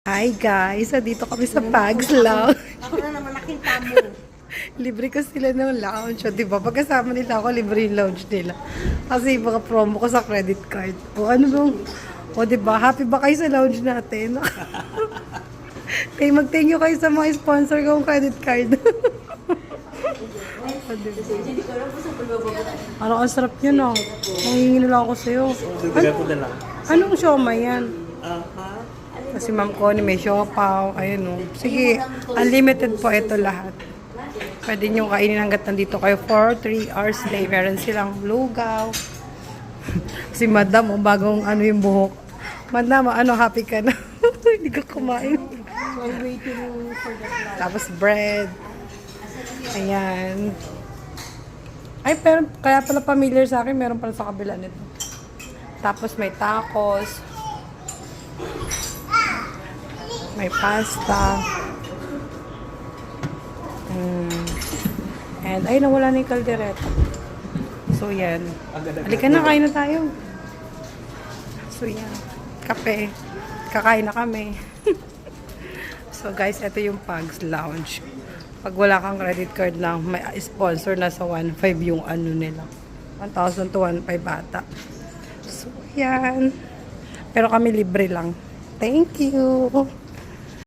Hi guys, so dito kami sa Pags Lounge. Ako na naman nakita mo. Libre ko sila ng lounge. O, diba? Pagkasama nila ako, libre yung lounge nila. Kasi baka promo ko sa credit card. O ano bang, o diba? Happy ba kayo sa lounge natin? Kaya mag-thank you kayo sa mga sponsor kong credit card. O, diba? Ano, ang sarap nyo, no? Nangingi na lang ako sa'yo. Anong siomay yan? Kasi Ma'am Connie may siopaw. Ayun, no? Sige, unlimited po ito lahat. Pwede nyo kainin hanggat nandito kayo for 3 hours day. Meron silang lugaw. Si Madam, bagong ano yung buhok. Madam, ano, happy ka na? Hindi ka kumain. So I'm waiting for that. Tapos bread. Ayan. Ay, pero kaya pala familiar sa akin, meron pala sa kabila nito. Tapos may tacos. May pasta. And ay, nawala na yung kaldereta. So, yan. Halika na, kain na tayo. So, yan. Kape. Kakain na kami. So, guys, ito yung Pags Lounge. Pag wala kang credit card lang, may sponsor na sa 1.5 yung ano nila. 1,000 to 1.5 bata. So, yan. Pero kami libre lang. Thank you.